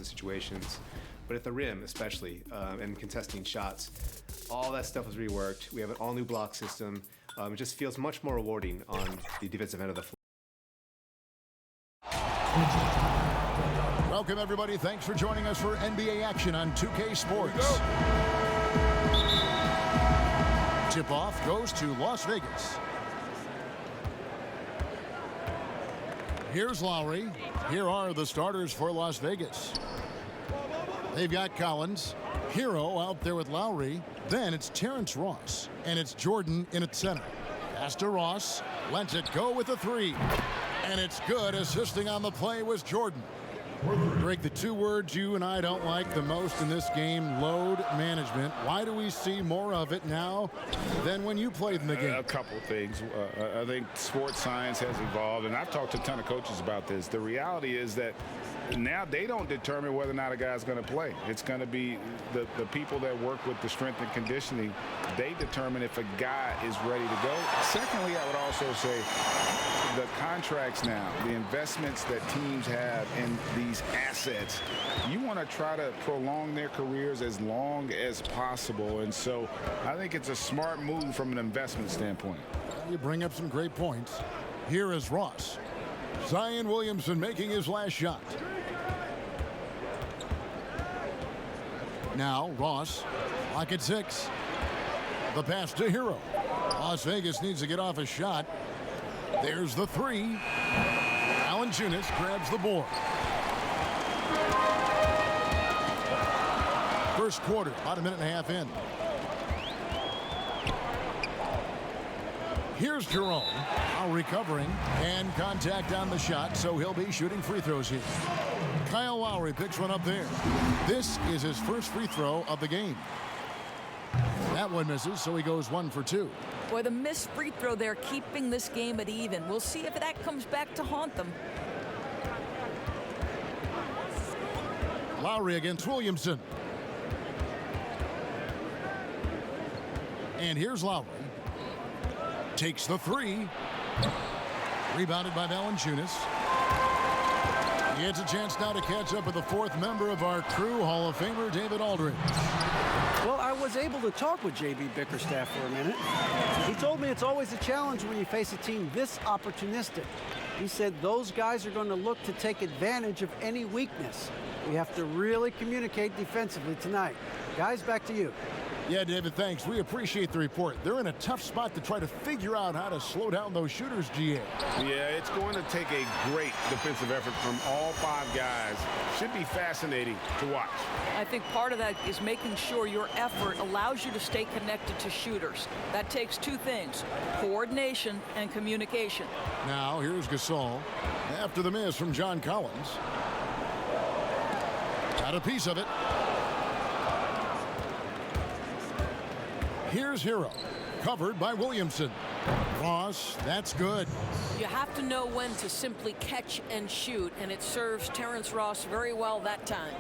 of situations. But at the rim, especially, and contesting shots, all that stuff was reworked. We have an all-new block system. It just feels much more rewarding on the defensive end of the floor. Welcome, everybody. Thanks for joining us for NBA action on 2K Sports. Tip-off goes to Las Vegas. Here's Lowry. Here are the starters for Las Vegas. They've got Collins, Hero out there with Lowry. Then it's Terrence Ross, and it's Jordan in at center. Pass to Ross, lets it go with a three. And it's good. Assisting on the play was Jordan. Greg, the two words you and I don't like the most in this game, load management. Why do we see more of it now than when you played in the game? A couple of things. I think sports science has evolved, and I've talked to a ton of coaches about this. The reality is that now they don't determine whether or not a guy's going to play. It's going to be the people that work with the strength and conditioning. They determine if a guy is ready to go. Secondly, I would also say the contracts now, the investments that teams have in these assets, you want to try to prolong their careers as long as possible. And so I think it's a smart move from an investment standpoint. You bring up some great points. Here is Ross. Zion Williamson making his last shot. Now Ross, lock at 6. The pass to Hero. Las Vegas needs to get off a shot. There's the three. Valanciunas grabs the board. First quarter, about a minute and a half in. Here's Jerome. Now recovering and contact on the shot, so he'll be shooting free throws here. Kyle Lowry picks one up there. This is his first free throw of the game. That one misses, so he goes 1 for 2. Boy, the missed free throw there keeping this game at even. We'll see if that comes back to haunt them. Lowry against Williamson. And here's Lowry. Takes the three. Rebounded by Valanciunas. He has a chance now to catch up with the fourth member of our crew, Hall of Famer David Aldridge. Well, I was able to talk with J.B. Bickerstaff for a minute. He told me it's always a challenge when you face a team this opportunistic. He said those guys are going to look to take advantage of any weakness. We have to really communicate defensively tonight. Guys, back to you. Yeah, David, thanks. We appreciate the report. They're in a tough spot to try to figure out how to slow down those shooters, GA. Yeah, it's going to take a great defensive effort from all 5 guys. Should be fascinating to watch. I think part of that is making sure your effort allows you to stay connected to shooters. That takes 2 things, coordination and communication. Now, here's Gasol. After the miss from John Collins. Got a piece of it. Here's Hero, covered by Williamson. Ross, that's good. You have to know when to simply catch and shoot, and it serves Terrence Ross very well that time.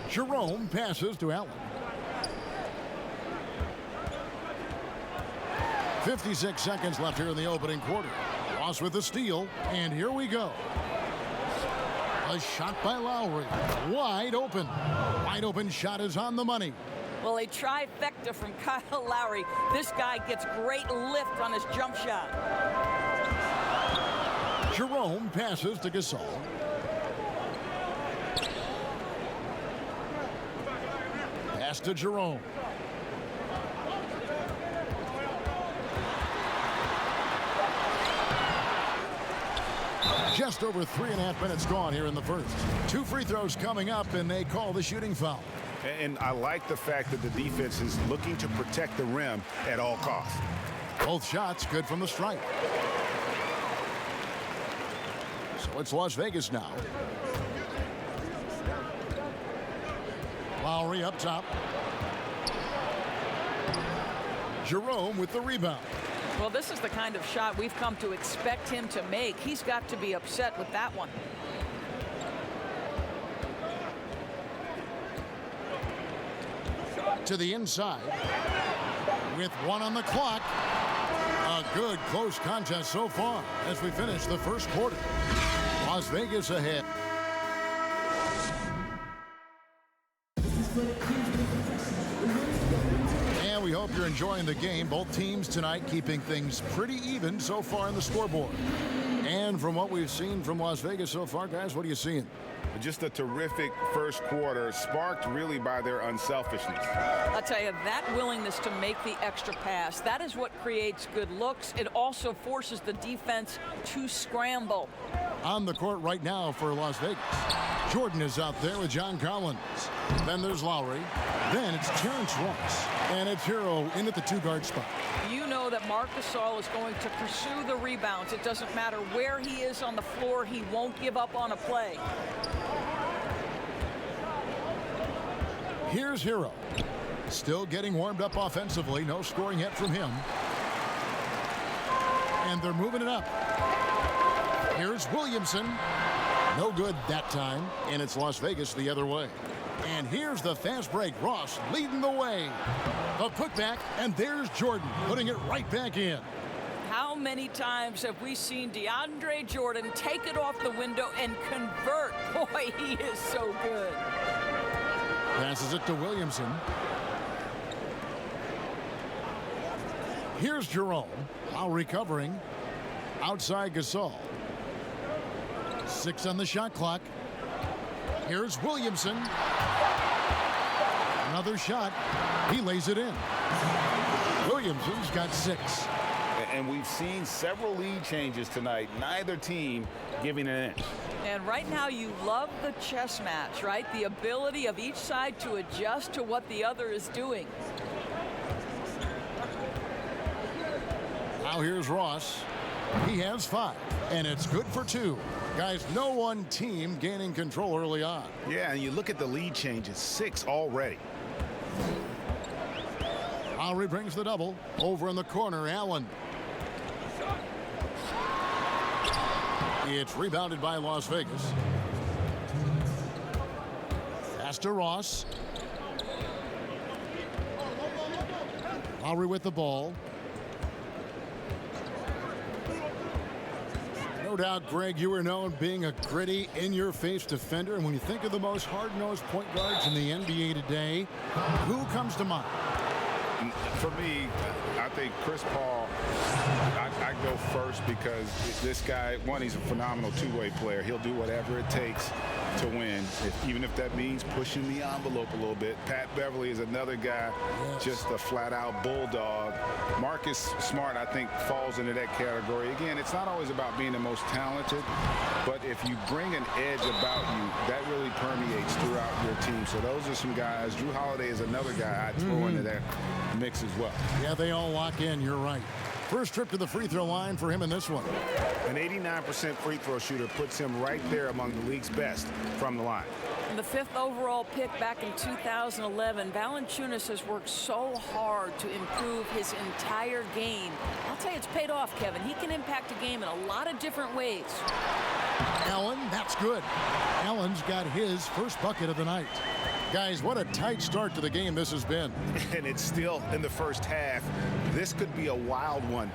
Jerome passes to Allen. 56 seconds left here in the opening quarter. Ross with the steal, and here we go. A shot by Lowry. Wide open. Wide open shot is on the money. Well, a trifecta from Kyle Lowry. This guy gets great lift on his jump shot. Jerome passes to Gasol. Pass to Jerome. Just over 3.5 minutes gone here in the first. 2 free throws coming up, and they call the shooting foul. And I like the fact that the defense is looking to protect the rim at all costs. Both shots good from the stripe. So it's Las Vegas now. Lowry up top. Jerome with the rebound. Well, this is the kind of shot we've come to expect him to make. He's got to be upset with that one. To the inside with 1 on the clock. A good close contest so far as we finish the first quarter. Las Vegas ahead. you're enjoying the game. Both teams tonight keeping things pretty even so far on the scoreboard. And from what we've seen from Las Vegas so far, guys, what are you seeing? Just a terrific first quarter, sparked really by their unselfishness. I'll tell you, that willingness to make the extra pass, that is what creates good looks. It also forces the defense to scramble. On the court right now for Las Vegas, Jordan is out there with John Collins. Then there's Lowry. Then it's Terrence Ross. And it's Hero in at the two-guard spot. You know that Marc Gasol is going to pursue the rebounds. It doesn't matter where he is on the floor. He won't give up on a play. Here's Hero. Still getting warmed up offensively. No scoring yet from him. And they're moving it up. Here's Williamson. No good that time. And it's Las Vegas the other way. And here's the fast break. Ross leading the way. A putback, and there's Jordan putting it right back in. How many times have we seen DeAndre Jordan take it off the window and convert? Boy, he is so good. Passes it to Williamson. Here's Jerome. Now recovering. Outside Gasol. 6 on the shot clock. Here's Williamson. Another shot. He lays it in. Williamson's got 6. And we've seen several lead changes tonight. Neither team giving an inch. And right now you love the chess match, right? The ability of each side to adjust to what the other is doing. Now here's Ross. He has 5, and it's good for 2. Guys, no one team gaining control early on. Yeah, and you look at the lead changes, 6 already. Lowry brings the double. Over in the corner, Allen. It's rebounded by Las Vegas. Pass to Ross. Lowry with the ball. No doubt, Greg, you were known being a gritty, in-your-face defender. And when you think of the most hard-nosed point guards in the NBA today, who comes to mind? For me, I think Chris Paul, I go first because this guy, one, he's a phenomenal two-way player. He'll do whatever it takes to win, even if that means pushing the envelope a little bit. Pat Beverly is another guy, just a flat-out bulldog. Marcus Smart, I think, falls into that category. Again, it's not always about being the most talented, but if you bring an edge about you, that really permeates throughout your team. So those are some guys. Drew Holiday is another guy I'd throw into that mix as well. Yeah, they all lock in. You're right. First trip to the free throw line for him in this one. An 89% free throw shooter puts him right there among the league's best from the line. And the 5th overall pick back in 2011, Valanciunas has worked so hard to improve his entire game. I'll tell you, it's paid off, Kevin. He can impact a game in a lot of different ways. Allen, that's good. Allen's got his first bucket of the night. Guys, what a tight start to the game this has been. And it's still in the first half. This could be a wild one.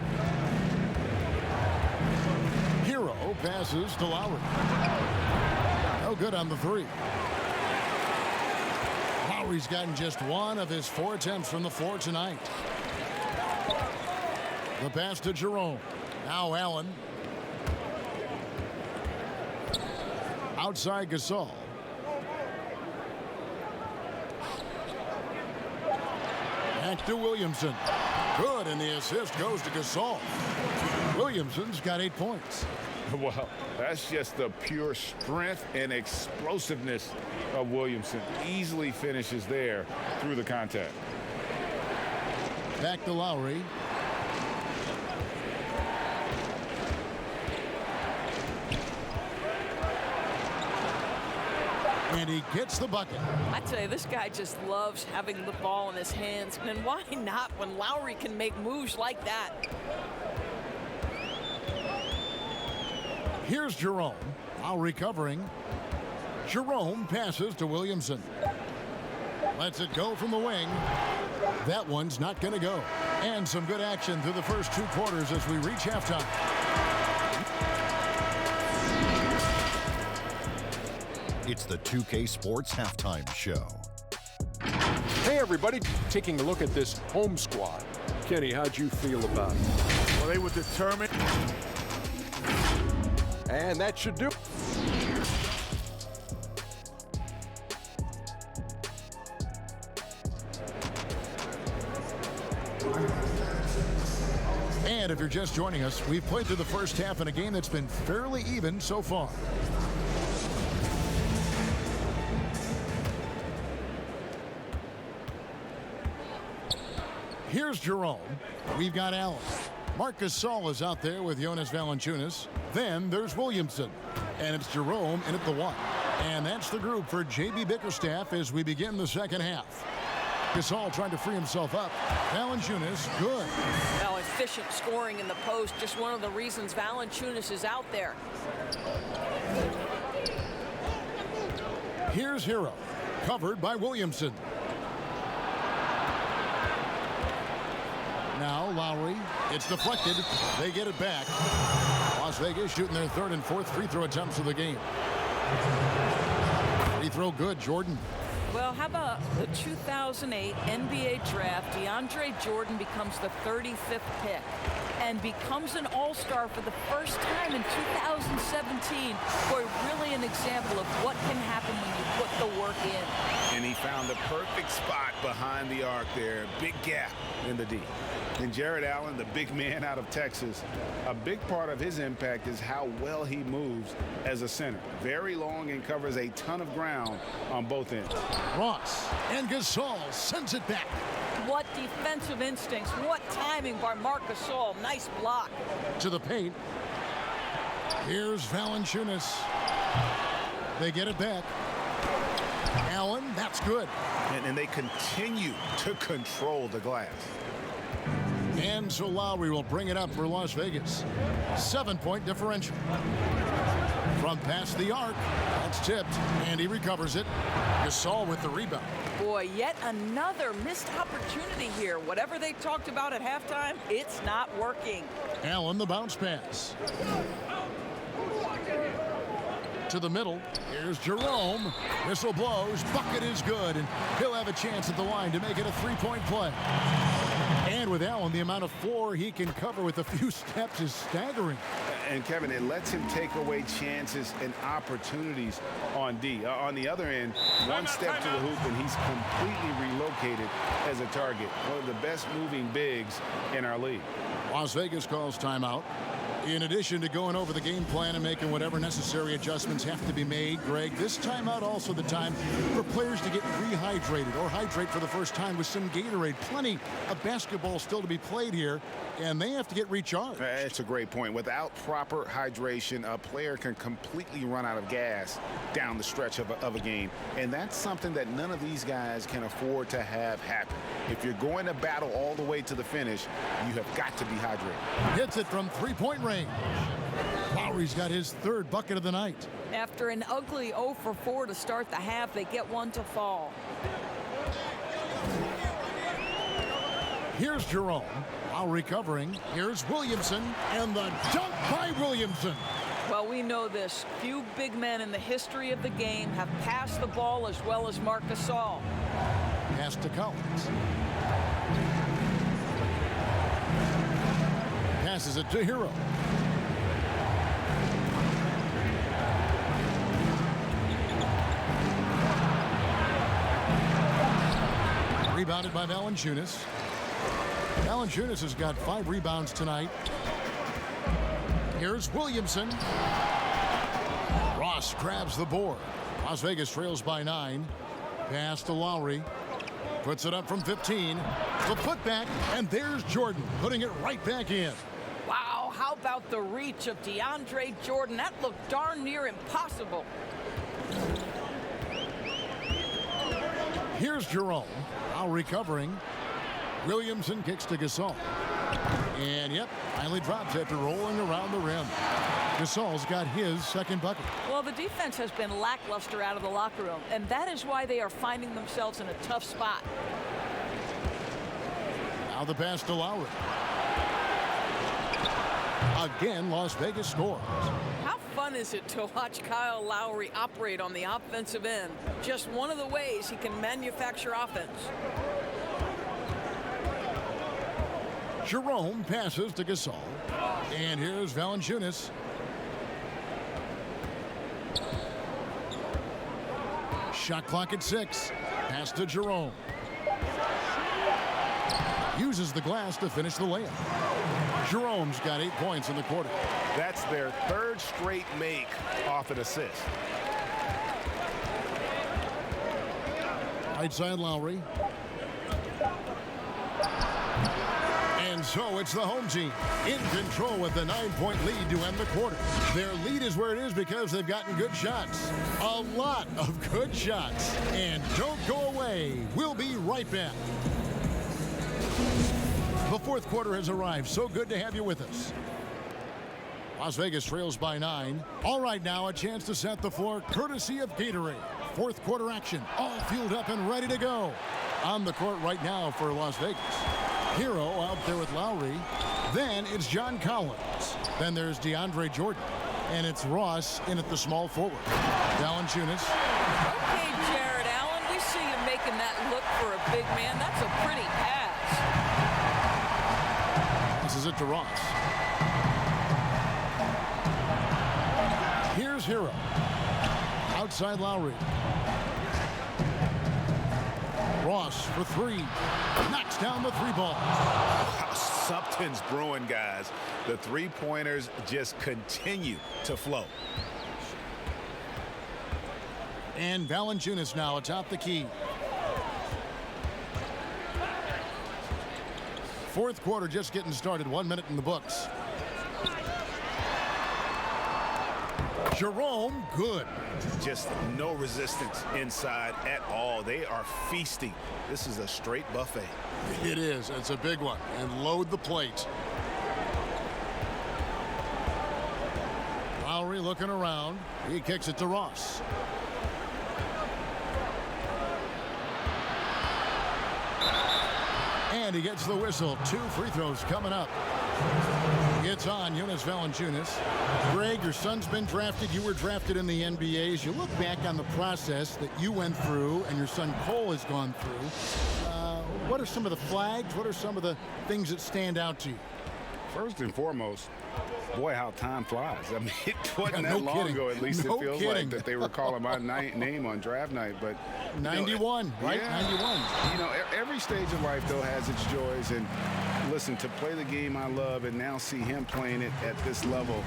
Hero passes to Lowry. No good on the 3. Lowry's gotten just 1 of his 4 attempts from the floor tonight. The pass to Jerome. Now Allen. Outside Gasol. Back to Williamson. Good, and the assist goes to Gasol. Williamson's got 8 points. Well, that's just the pure strength and explosiveness of Williamson. Easily finishes there through the contact. Back to Lowry. And he gets the bucket. I tell you, this guy just loves having the ball in his hands. And why not when Lowry can make moves like that? Here's Jerome. Now recovering. Jerome passes to Williamson. Lets it go from the wing. That one's not going to go. And some good action through the first 2 quarters as we reach halftime. It's the 2K Sports Halftime Show. Hey, Hey, everybody. Taking a look at this home squad. Kenny, how'd you feel about it? Well, they were determined. And that should do it. And if you're just joining us, we've played through the first half in a game that's been fairly even so far. Here's Jerome. We've got Allen. Marcus Saul is out there with Jonas Valanciunas. Then there's Williamson. And it's Jerome in at the 1. And that's the group for J.B. Bickerstaff as we begin the second half. Gasol trying to free himself up. Valanciunas, good. Now, efficient scoring in the post, just one of the reasons Valanciunas is out there. Here's Hero, covered by Williamson. Now Lowry, it's deflected. They get it back. Las Vegas shooting their third and fourth free throw attempts of the game. Free throw good, Jordan. Well, how about the 2008 NBA draft? DeAndre Jordan becomes the 35th pick and becomes an all-star for the first time in 2017. Boy, really an example of what can happen when you put the work in. And he found the perfect spot behind the arc there. Big gap in the D. And Jared Allen, the big man out of Texas, a big part of his impact is how well he moves as a center. Very long and covers a ton of ground on both ends. Ross and Gasol sends it back. What defensive instincts. What timing by Marcus Gasol. Nice block. To the paint. Here's Valanciunas. They get it back. Allen, that's good. And they continue to control the glass. And so Lowry will bring it up for Las Vegas. 7-point differential. From past the arc. That's tipped. And he recovers it. Gasol with the rebound. Boy, yet another missed opportunity here. Whatever they talked about at halftime, it's not working. Allen, the bounce pass. To the middle. Here's Jerome. Whistle blows. Bucket is good. And he'll have a chance at the line to make it a three-point play. And with Allen, the amount of floor he can cover with a few steps is staggering. And Kevin, it lets him take away chances and opportunities on D. On the other end, one step to the hoop and he's completely relocated as a target. One of the best moving bigs in our league. Las Vegas calls timeout. In addition to going over the game plan and making whatever necessary adjustments have to be made, Greg, this timeout also the time for players to get rehydrated or hydrate for the first time with some Gatorade. Plenty of basketball still to be played here, and they have to get recharged. That's a great point. Without proper hydration, a player can completely run out of gas down the stretch of a game, and that's something that none of these guys can afford to have happen. If you're going to battle all the way to the finish, you have got to be hydrated. Hits it from three-point range. Lowry's got his third bucket of the night. After an ugly 0 for 4 to start the half, they get one to fall. Here's Jerome. While recovering, here's Williamson, and the dunk by Williamson. Well, we know this. Few big men in the history of the game have passed the ball as well as Marcus Gasol. Pass to Collins. Passes it to Hero. Rebounded by Valanciunas. Valanciunas has got 5 rebounds tonight. Here's Williamson. Ross grabs the board. Las Vegas trails by 9. Pass to Lowry. Puts it up from 15. The putback, and there's Jordan putting it right back in. Wow, how about the reach of DeAndre Jordan? That looked darn near impossible. Here's Jerome. Now recovering. Williamson kicks to Gasol. And yep, finally drops after rolling around the rim. Gasol's got his second bucket. Well, the defense has been lackluster out of the locker room, and that is why they are finding themselves in a tough spot. Now the pass to Lowry. Again, Las Vegas scores. How fun fun is it to watch Kyle Lowry operate on the offensive end? Just one of the ways he can manufacture offense. Jerome passes to Gasol. And here's Valanciunas. Shot clock at 6. Pass to Jerome. Uses the glass to finish the layup. Jerome's got 8 points in the quarter. That's their 3rd straight make off an assist. Right side Lowry. And so it's the home team in control with the 9-point lead to end the quarter. Their lead is where it is because they've gotten good shots. A lot of good shots. And don't go away. We'll be right back. The 4th quarter has arrived. So good to have you with us. Las Vegas trails by 9. All right, now a chance to set the floor courtesy of Gatorade. 4th quarter action. All fueled up and ready to go. On the court right now for Las Vegas. Hero out there with Lowry. Then it's John Collins. Then there's DeAndre Jordan. And it's Ross in at the small forward. Valanciunas. Okay, Jared Allen, we see you making that look for a big man. That's a pretty pass. This is it to Ross. Here's Hero. Outside Lowry. Ross for 3. Knocks down the 3 ball. Something's brewing, guys. The 3-pointers just continue to flow. And Valanciunas now atop the key. 4th quarter just getting started. 1 minute in the books. Jerome, good. Just no resistance inside at all. They are feasting. This is a straight buffet. It is. It's a big one. And load the plate. Lowry looking around. He kicks it to Ross. And he gets the whistle. 2 free throws coming up. It's on Jonas Valanciunas. Greg, your son's been drafted. You were drafted in the NBA. As you look back on the process that you went through and your son Cole has gone through, what are some of the flags? What are some of the things that stand out to you? First and foremost, boy, how time flies. I mean, it wasn't Yeah, that no long kidding. ago, at least No it feels kidding. like, that they were calling my name on draft night. But 91, right? Yeah. 91. You know, every stage of life, though, has its joys. And listen, to play the game I love and now see him playing it at this level,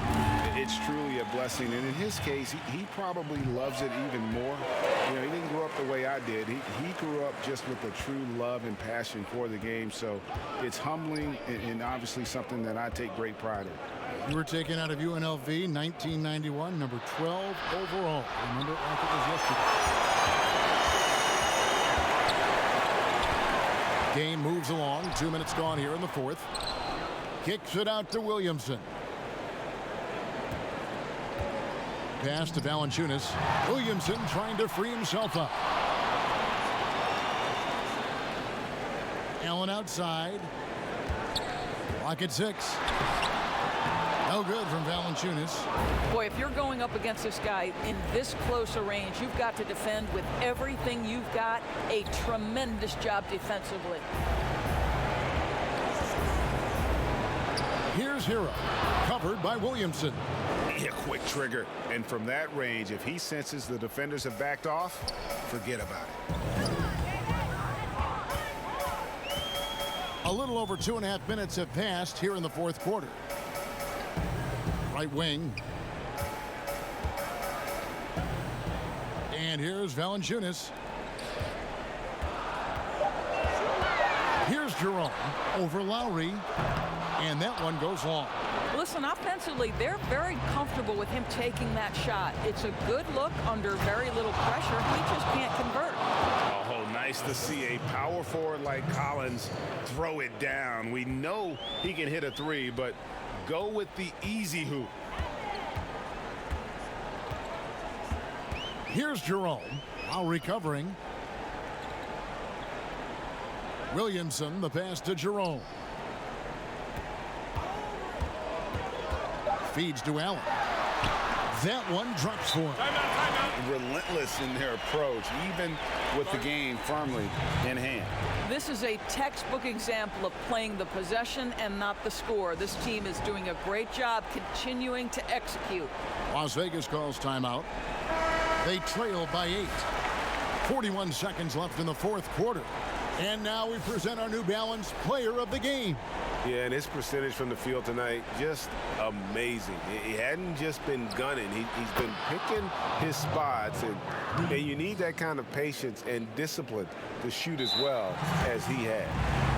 it's truly a blessing. And in his case, he probably loves it even more. You know, he didn't grow up the way I did. He grew up just with a true love and passion for the game. So it's humbling and obviously something that I take great pride in. You were taken out of UNLV 1991, number 12 overall. Remember it like it was yesterday. Game moves along. 2 minutes gone here in the 4th. Kicks it out to Williamson. Pass to Valanciunas. Williamson trying to free himself up. Allen outside. Clock at 6. No good from Valanciunas. Boy, if you're going up against this guy in this close a range, you've got to defend with everything you've got. A tremendous job defensively. Here's Hero. Covered by Williamson. A quick trigger. And from that range, if he senses the defenders have backed off, forget about it. A little over 2.5 minutes have passed here in the 4th quarter. Right wing. And here's Valanciunas. Here's Jerome over Lowry. And that one goes long. Listen, offensively, they're very comfortable with him taking that shot. It's a good look under very little pressure. He just can't convert. Oh, nice to see a power forward like Collins throw it down. We know he can hit a 3, but go with the easy hoop. Here's Jerome. Now recovering. Williamson, the pass to Jerome. Feeds to Allen. That one drops for him. Relentless in their approach, even with the game firmly in hand. This is a textbook example of playing the possession and not the score. This team is doing a great job continuing to execute. Las Vegas calls timeout. They trail by 8. 41 seconds left in the fourth quarter. And now we present our New Balance player of the game. Yeah, and his percentage from the field tonight, just amazing. He hadn't just been gunning. He's been picking his spots, and you need that kind of patience and discipline to shoot as well as he had.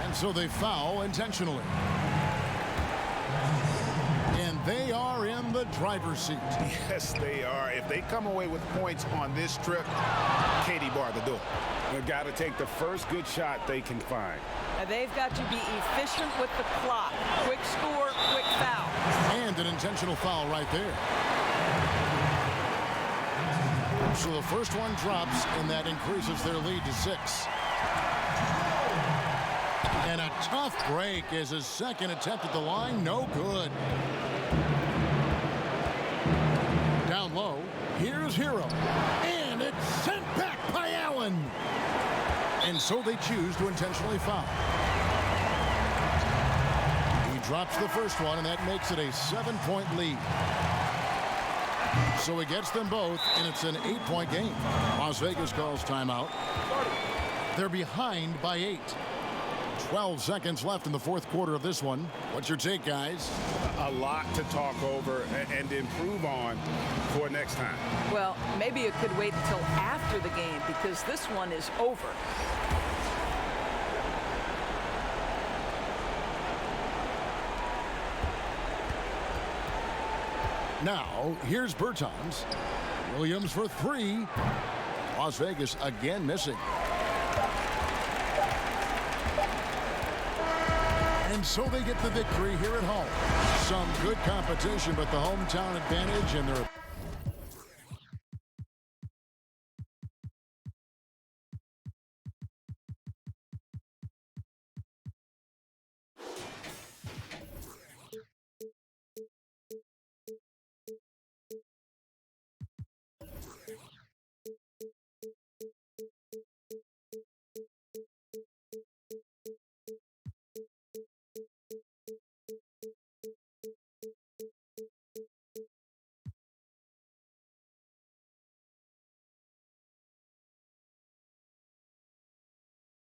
And so they foul intentionally. And they are in the driver's seat. Yes, they are. If they come away with points on this trip, Katie barred the door. They've got to take the first good shot they can find. And they've got to be efficient with the clock. Quick score, quick foul. And an intentional foul right there. So the first one drops, and that increases their lead to 6. And a tough break is his second attempt at the line. No good. Down low, here's Hero. And it's sent back by Allen. And so they choose to intentionally foul. He drops the first one, and that makes it a 7-point lead. So he gets them both, and it's an 8-point game. Las Vegas calls timeout. They're behind by 8. 12 seconds left in the fourth quarter of this one. What's your take, guys? A lot to talk over and improve on for next time. Well, maybe it could wait until after the game because this one is over. Now, here's Bertans. Williams for 3. Las Vegas again missing. And so they get the victory here at home. Some good competition, but the hometown advantage and their